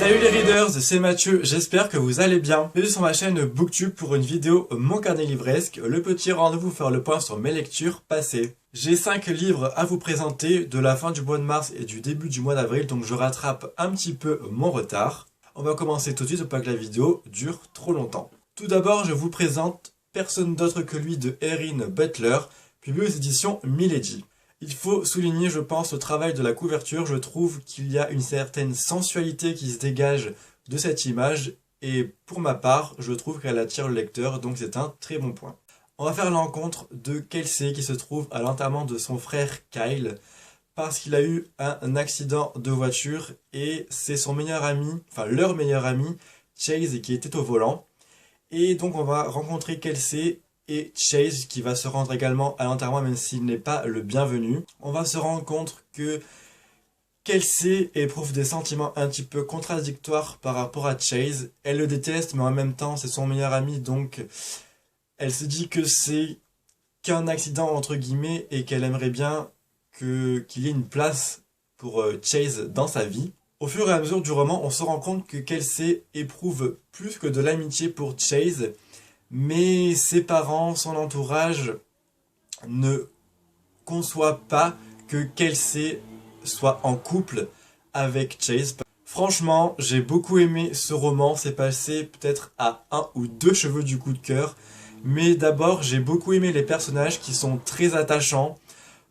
Salut les readers, c'est Mathieu, j'espère que vous allez bien. Bienvenue sur ma chaîne Booktube pour une vidéo Mon carnet livresque, le petit rendez-vous faire le point sur mes lectures passées. J'ai 5 livres à vous présenter de la fin du mois de mars et du début du mois d'avril, donc je rattrape un petit peu mon retard. On va commencer tout de suite pour pas que la vidéo dure trop longtemps. Tout d'abord, je vous présente Personne d'autre que lui de Erin Butler, publié aux éditions Milady. Il faut souligner, je pense, le travail de la couverture. Je trouve qu'il y a une certaine sensualité qui se dégage de cette image. Et pour ma part, je trouve qu'elle attire le lecteur, donc c'est un très bon point. On va faire la rencontre de Kelsey qui se trouve à l'enterrement de son frère Kyle. Parce qu'il a eu un accident de voiture et c'est son meilleur ami, enfin leur meilleur ami, Chase, qui était au volant. Et donc on va rencontrer Kelsey et Chase qui va se rendre également à l'enterrement même s'il n'est pas le bienvenu. On va se rendre compte que Kelsey éprouve des sentiments un petit peu contradictoires par rapport à Chase. Elle le déteste mais en même temps c'est son meilleur ami, donc elle se dit que c'est qu'un accident entre guillemets et qu'elle aimerait bien qu'il y ait une place pour Chase dans sa vie. Au fur et à mesure du roman, on se rend compte que Kelsey éprouve plus que de l'amitié pour Chase, mais ses parents, son entourage ne conçoivent pas que Kelsey soit en couple avec Chase. Franchement, j'ai beaucoup aimé ce roman, c'est passé peut-être à 1 ou 2 cheveux du coup de cœur, mais d'abord j'ai beaucoup aimé les personnages qui sont très attachants.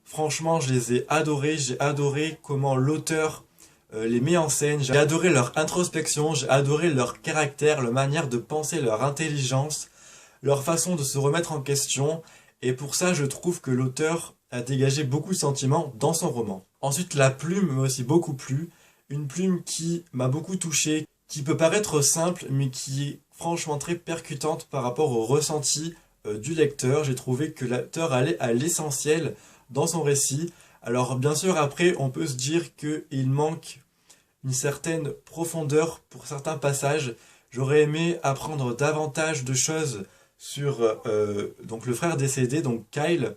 Franchement, je les ai adorés, j'ai adoré comment l'auteur les met en scène, j'ai adoré leur introspection, j'ai adoré leur caractère, leur manière de penser, leur intelligence, leur façon de se remettre en question, et pour ça je trouve que l'auteur a dégagé beaucoup de sentiments dans son roman. Ensuite, la plume m'a aussi beaucoup plu, une plume qui m'a beaucoup touché, qui peut paraître simple mais qui est franchement très percutante par rapport au ressenti du lecteur. J'ai trouvé que l'auteur allait à l'essentiel dans son récit. Alors bien sûr après on peut se dire qu'il manque une certaine profondeur pour certains passages. J'aurais aimé apprendre davantage de choses sur donc le frère décédé, donc Kyle,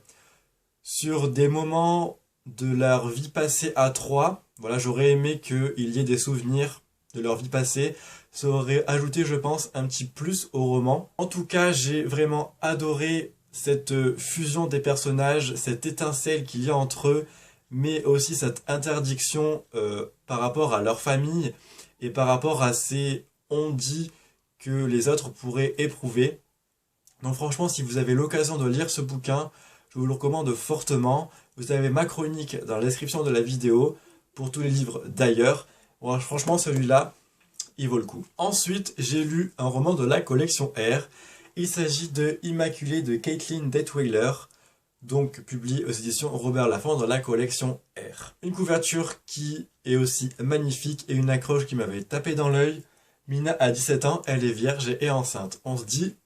sur des moments de leur vie passée à trois. Voilà, j'aurais aimé qu'il y ait des souvenirs de leur vie passée. Ça aurait ajouté, je pense, un petit plus au roman. En tout cas, j'ai vraiment adoré cette fusion des personnages, cette étincelle qu'il y a entre eux, mais aussi cette interdiction par rapport à leur famille et par rapport à ces on-dit que les autres pourraient éprouver. Donc franchement, si vous avez l'occasion de lire ce bouquin, je vous le recommande fortement. Vous avez ma chronique dans la description de la vidéo pour tous les livres d'ailleurs. Bon, franchement, celui-là, il vaut le coup. Ensuite, j'ai lu un roman de la collection R. Il s'agit de Immaculée de Caitlin Detweiler, donc publié aux éditions Robert Laffont dans la collection R. Une couverture qui est aussi magnifique et une accroche qui m'avait tapé dans l'œil. Mina a 17 ans, elle est vierge et est enceinte. On se dit,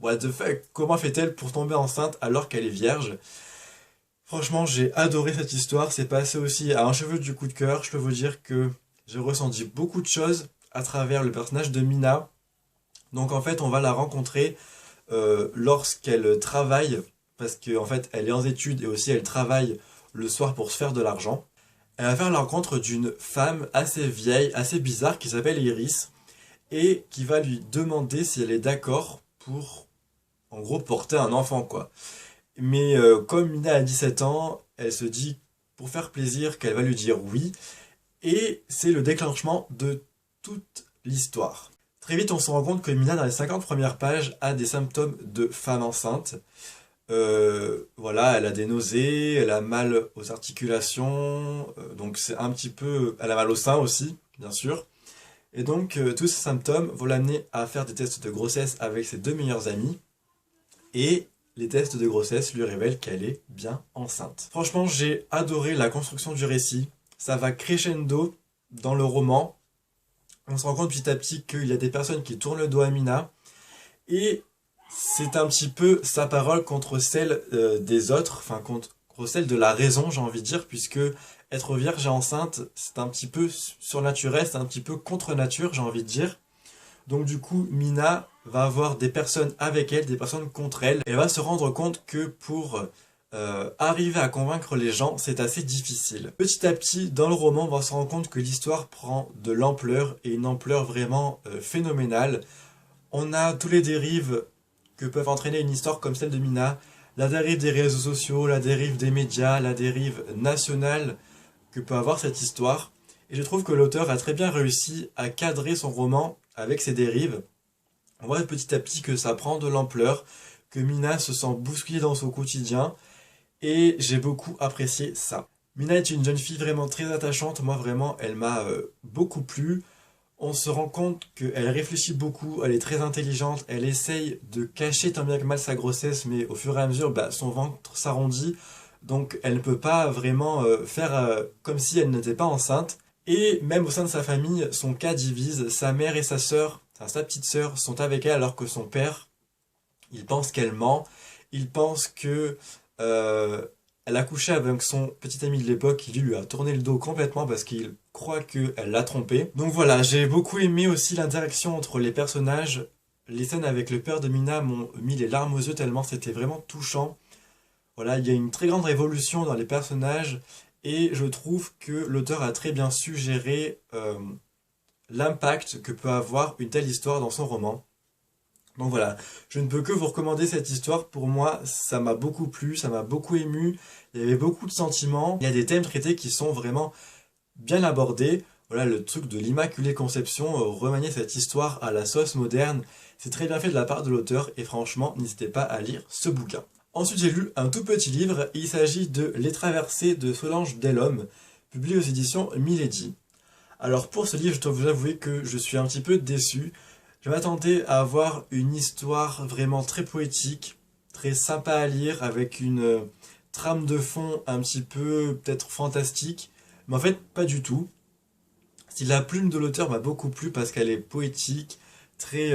what the fuck, comment fait-elle pour tomber enceinte alors qu'elle est vierge? Franchement, j'ai adoré cette histoire, c'est passé aussi à un cheveu du coup de cœur. Je peux vous dire que j'ai ressenti beaucoup de choses à travers le personnage de Mina. Donc en fait, on va la rencontrer lorsqu'elle travaille, parce qu'en fait, elle est en études et aussi elle travaille le soir pour se faire de l'argent. Elle va faire la rencontre d'une femme assez vieille, assez bizarre, qui s'appelle Iris, et qui va lui demander si elle est d'accord pour, en gros, porter un enfant, quoi. Mais comme Mina a 17 ans, elle se dit, pour faire plaisir, qu'elle va lui dire oui, et c'est le déclenchement de toute l'histoire. Très vite, on se rend compte que Mina, dans les 50 premières pages, a des symptômes de femme enceinte. Voilà, elle a des nausées, elle a mal aux articulations, donc c'est un petit peu... Elle a mal au sein aussi, bien sûr. Et donc, tous ces symptômes vont l'amener à faire des tests de grossesse avec ses 2 meilleurs amis. Et les tests de grossesse lui révèlent qu'elle est bien enceinte. Franchement, j'ai adoré la construction du récit. Ça va crescendo dans le roman. On se rend compte petit à petit qu'il y a des personnes qui tournent le dos à Mina. Et c'est un petit peu sa parole contre celle des autres, enfin contre celle de la raison, j'ai envie de dire, puisque être vierge et enceinte, c'est un petit peu surnaturel, c'est un petit peu contre nature, j'ai envie de dire. Donc du coup, Mina va avoir des personnes avec elle, des personnes contre elle, et elle va se rendre compte que pour arriver à convaincre les gens, c'est assez difficile. Petit à petit, dans le roman, on va se rendre compte que l'histoire prend de l'ampleur, et une ampleur vraiment phénoménale. On a tous les dérives que peuvent entraîner une histoire comme celle de Mina, la dérive des réseaux sociaux, la dérive des médias, la dérive nationale que peut avoir cette histoire. Et je trouve que l'auteur a très bien réussi à cadrer son roman avec ces dérives. On voit petit à petit que ça prend de l'ampleur, que Mina se sent bousculée dans son quotidien, et j'ai beaucoup apprécié ça. Mina est une jeune fille vraiment très attachante, moi vraiment elle m'a beaucoup plu. On se rend compte qu'elle réfléchit beaucoup, elle est très intelligente, elle essaye de cacher tant bien que mal sa grossesse, mais au fur et à mesure, son ventre s'arrondit, donc elle ne peut pas vraiment faire comme si elle n'était pas enceinte. Et même au sein de sa famille, son cas divise, sa mère et sa sœur, enfin sa petite sœur, sont avec elle alors que son père, il pense qu'elle ment, il pense que elle a couché avec son petit ami de l'époque qui lui a tourné le dos complètement parce qu'il croit qu'elle l'a trompé. Donc voilà, j'ai beaucoup aimé aussi l'interaction entre les personnages. Les scènes avec le père de Mina m'ont mis les larmes aux yeux tellement c'était vraiment touchant. Voilà, il y a une très grande révolution dans les personnages et je trouve que l'auteur a très bien suggéré l'impact que peut avoir une telle histoire dans son roman. Donc voilà, je ne peux que vous recommander cette histoire. Pour moi, ça m'a beaucoup plu, ça m'a beaucoup ému. Il y avait beaucoup de sentiments. Il y a des thèmes traités qui sont vraiment bien abordés. Voilà, le truc de l'Immaculée Conception, remanier cette histoire à la sauce moderne, c'est très bien fait de la part de l'auteur et franchement, n'hésitez pas à lire ce bouquin. Ensuite, j'ai lu un tout petit livre. Il s'agit de Les Traversées de Solange Delhomme, publié aux éditions Milady. Alors pour ce livre, je dois vous avouer que je suis un petit peu déçu. Je m'attendais à avoir une histoire vraiment très poétique, très sympa à lire, avec une trame de fond un petit peu peut-être fantastique, mais en fait pas du tout. Si la plume de l'auteur m'a beaucoup plu parce qu'elle est poétique, très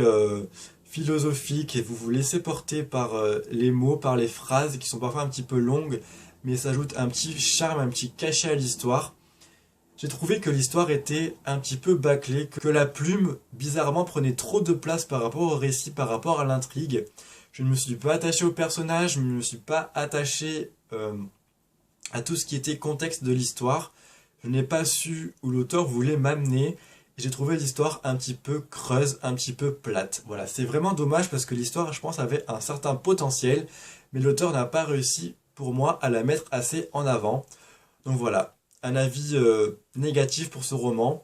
philosophique, et vous vous laissez porter par les mots, par les phrases qui sont parfois un petit peu longues, mais ça ajoute un petit charme, un petit cachet à l'histoire. J'ai trouvé que l'histoire était un petit peu bâclée, que la plume, bizarrement, prenait trop de place par rapport au récit, par rapport à l'intrigue. Je ne me suis pas attaché au personnage, je ne me suis pas attaché à tout ce qui était contexte de l'histoire. Je n'ai pas su où l'auteur voulait m'amener. J'ai trouvé l'histoire un petit peu creuse, un petit peu plate. Voilà, c'est vraiment dommage parce que l'histoire, je pense, avait un certain potentiel, mais l'auteur n'a pas réussi, pour moi, à la mettre assez en avant. Donc voilà, un avis négatif pour ce roman.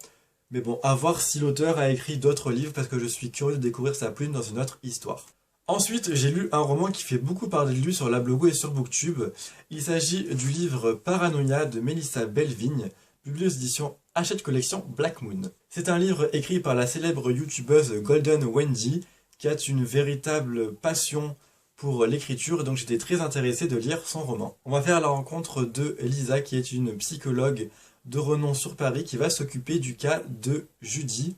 Mais bon, à voir si l'auteur a écrit d'autres livres parce que je suis curieux de découvrir sa plume dans une autre histoire. Ensuite, j'ai lu un roman qui fait beaucoup parler de lui sur Lablogo et sur Booktube. Il s'agit du livre Paranoia de Mélissa Bellevigne, publié aux éditions Hachette Collection Black Moon. C'est un livre écrit par la célèbre youtubeuse Golden Wendy, qui a une véritable passion pour l'écriture, donc j'étais très intéressé de lire son roman. On va faire la rencontre de Lisa, qui est une psychologue de renom sur Paris, qui va s'occuper du cas de Judy.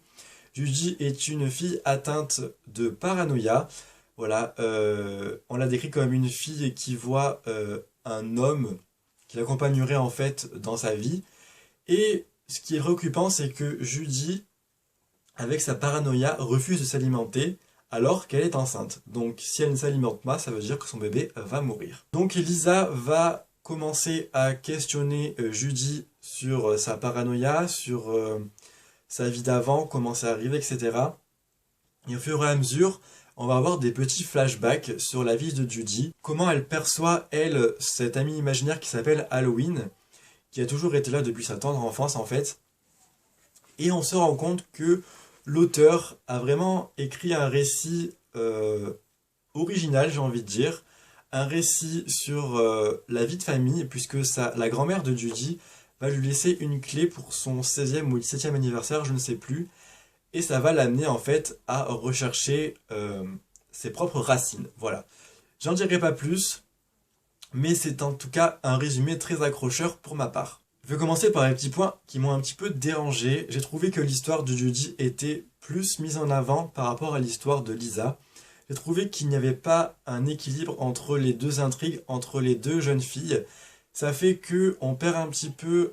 Judy est une fille atteinte de paranoïa. Voilà, on la décrit comme une fille qui voit un homme qui l'accompagnerait en fait dans sa vie. Et ce qui est préoccupant, c'est que Judy, avec sa paranoïa, refuse de s'alimenter alors qu'elle est enceinte. Donc si elle ne s'alimente pas, ça veut dire que son bébé va mourir. Donc Lisa va commencer à questionner Judy sur sa paranoïa, sur sa vie d'avant, comment ça arrive, etc. Et au fur et à mesure, on va avoir des petits flashbacks sur la vie de Judy, comment elle perçoit, elle, cet ami imaginaire qui s'appelle Halloween, qui a toujours été là depuis sa tendre enfance en fait. Et on se rend compte que l'auteur a vraiment écrit un récit original, j'ai envie de dire, un récit sur la vie de famille, puisque la grand-mère de Judy va lui laisser une clé pour son 16e ou 17e anniversaire, je ne sais plus, et ça va l'amener en fait à rechercher ses propres racines. Voilà. J'en dirai pas plus, mais c'est en tout cas un résumé très accrocheur pour ma part. Je vais commencer par les petits points qui m'ont un petit peu dérangé. J'ai trouvé que l'histoire de Judy était plus mise en avant par rapport à l'histoire de Lisa. J'ai trouvé qu'il n'y avait pas un équilibre entre les deux intrigues, entre les deux jeunes filles. Ça fait que on perd un petit peu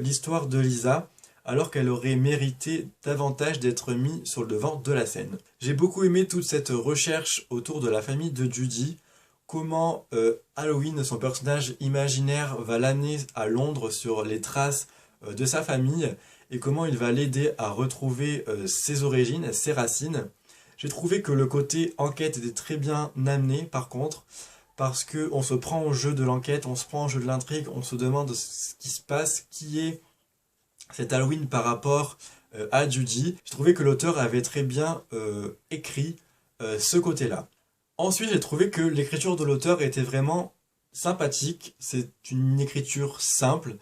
l'histoire de Lisa, alors qu'elle aurait mérité davantage d'être mise sur le devant de la scène. J'ai beaucoup aimé toute cette recherche autour de la famille de Judy, comment Halloween, son personnage imaginaire, va l'amener à Londres sur les traces de sa famille et comment il va l'aider à retrouver ses origines, ses racines. J'ai trouvé que le côté enquête était très bien amené par contre, parce qu'on se prend au jeu de l'enquête, on se prend au jeu de l'intrigue, on se demande ce qui se passe, qui est cet Halloween par rapport à Judy. J'ai trouvé que l'auteur avait très bien écrit ce côté-là. Ensuite, j'ai trouvé que l'écriture de l'auteur était vraiment sympathique. C'est une écriture simple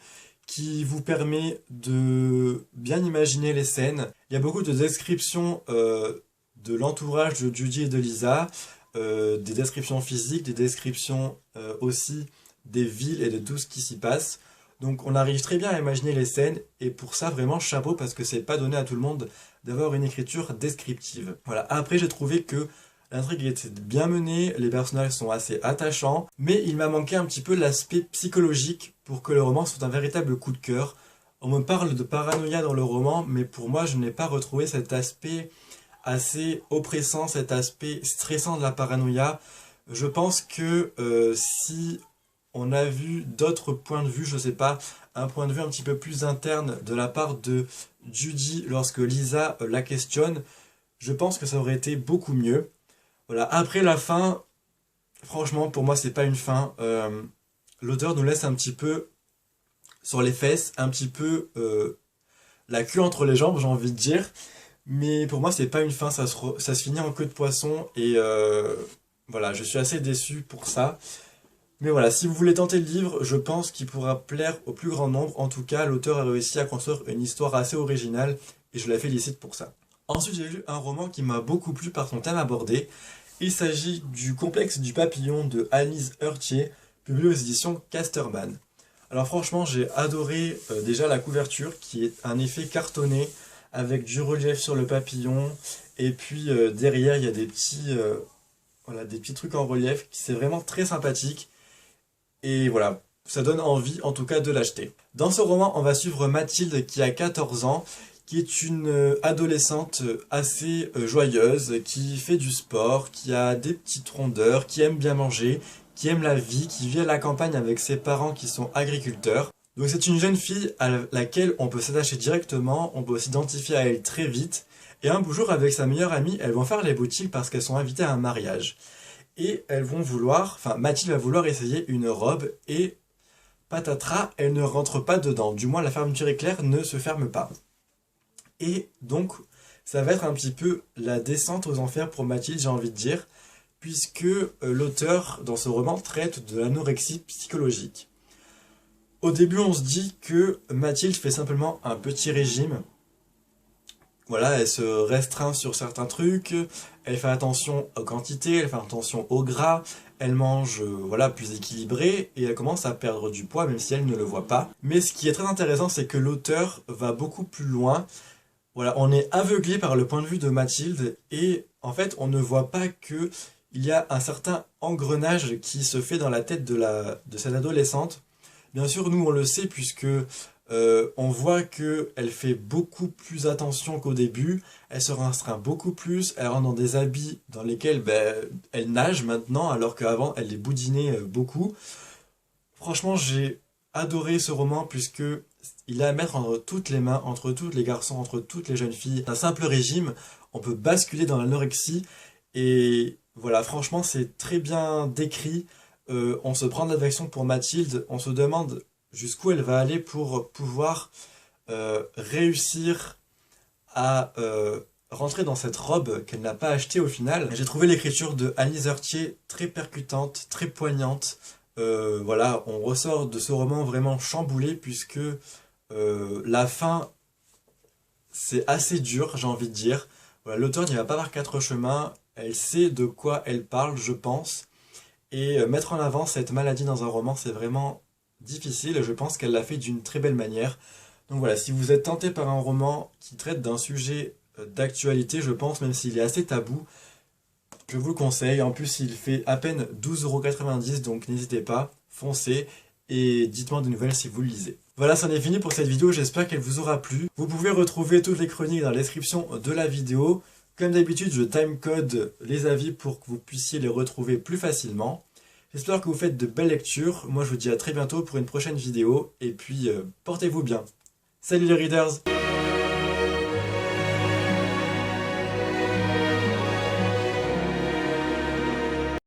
qui vous permet de bien imaginer les scènes. Il y a beaucoup de descriptions de l'entourage de Judy et de Lisa, des descriptions physiques, des descriptions aussi des villes et de tout ce qui s'y passe. Donc on arrive très bien à imaginer les scènes et pour ça vraiment chapeau parce que c'est pas donné à tout le monde d'avoir une écriture descriptive. Voilà, après j'ai trouvé que l'intrigue était bien menée, les personnages sont assez attachants, mais il m'a manqué un petit peu l'aspect psychologique pour que le roman soit un véritable coup de cœur. On me parle de paranoïa dans le roman, mais pour moi je n'ai pas retrouvé cet aspect assez oppressant, cet aspect stressant de la paranoïa. Je pense que si on a vu d'autres points de vue, je sais pas, un point de vue un petit peu plus interne de la part de Judy lorsque Lisa la questionne, je pense que ça aurait été beaucoup mieux. Voilà, après la fin, franchement pour moi c'est pas une fin. L'auteur nous laisse un petit peu sur les fesses, un petit peu la queue entre les jambes, j'ai envie de dire. Mais pour moi c'est pas une fin, ça se finit en queue de poisson et voilà, je suis assez déçu pour ça. Mais voilà, si vous voulez tenter le livre, je pense qu'il pourra plaire au plus grand nombre. En tout cas, l'auteur a réussi à construire une histoire assez originale et je la félicite pour ça. Ensuite, j'ai lu un roman qui m'a beaucoup plu par son thème abordé. Il s'agit du Complexe du papillon de Alice Heurtier, publié aux éditions Casterman. Alors franchement, j'ai adoré déjà la couverture qui est un effet cartonné avec du relief sur le papillon. Et puis derrière, il y a des petits trucs en relief. C'est vraiment très sympathique. Et voilà, ça donne envie en tout cas de l'acheter. Dans ce roman, on va suivre Mathilde qui a 14 ans, qui est une adolescente assez joyeuse, qui fait du sport, qui a des petites rondeurs, qui aime bien manger, qui aime la vie, qui vit à la campagne avec ses parents qui sont agriculteurs. Donc c'est une jeune fille à laquelle on peut s'attacher directement, on peut s'identifier à elle très vite. Et un beau jour, avec sa meilleure amie, elles vont faire les boutiques parce qu'elles sont invitées à un mariage. Et elles vont vouloir, enfin Mathilde va vouloir essayer une robe et patatras, elle ne rentre pas dedans. Du moins la fermeture éclair ne se ferme pas. Et donc ça va être un petit peu la descente aux enfers pour Mathilde, j'ai envie de dire, puisque l'auteur dans ce roman traite de l'anorexie psychologique. Au début on se dit que Mathilde fait simplement un petit régime. Voilà, elle se restreint sur certains trucs, elle fait attention aux quantités, elle fait attention au gras, elle mange voilà, plus équilibré et elle commence à perdre du poids même si elle ne le voit pas. Mais ce qui est très intéressant, c'est que l'auteur va beaucoup plus loin. Voilà, on est aveuglé par le point de vue de Mathilde et en fait on ne voit pas que il y a un certain engrenage qui se fait dans la tête de cette adolescente. Bien sûr, nous on le sait puisque on voit qu'elle fait beaucoup plus attention qu'au début, elle se restreint beaucoup plus, elle rentre dans des habits dans lesquels elle nage maintenant, alors qu'avant elle les boudinait beaucoup. Franchement, j'ai adoré ce roman puisque il est à mettre entre toutes les mains, entre tous les garçons, entre toutes les jeunes filles. Un simple régime, on peut basculer dans l'anorexie et voilà, franchement c'est très bien décrit. On se prend de l'affection pour Mathilde, on se demande jusqu'où elle va aller pour pouvoir réussir à rentrer dans cette robe qu'elle n'a pas achetée au final. J'ai trouvé l'écriture de Alice Heurtier très percutante, très poignante. Voilà, on ressort de ce roman vraiment chamboulé puisque la fin, c'est assez dur, j'ai envie de dire. Voilà, l'auteur n'y va pas par quatre chemins, elle sait de quoi elle parle, je pense. Et mettre en avant cette maladie dans un roman, c'est vraiment difficile et je pense qu'elle l'a fait d'une très belle manière. Donc voilà, si vous êtes tenté par un roman qui traite d'un sujet d'actualité, je pense, même s'il est assez tabou, je vous le conseille. En plus, il fait à peine 12,90 €, donc n'hésitez pas, foncez et dites-moi des nouvelles si vous le lisez. Voilà, c'en est fini pour cette vidéo, j'espère qu'elle vous aura plu. Vous pouvez retrouver toutes les chroniques dans la description de la vidéo. Comme d'habitude, je timecode les avis pour que vous puissiez les retrouver plus facilement. J'espère que vous faites de belles lectures. Moi je vous dis à très bientôt pour une prochaine vidéo et puis portez-vous bien. Salut les readers!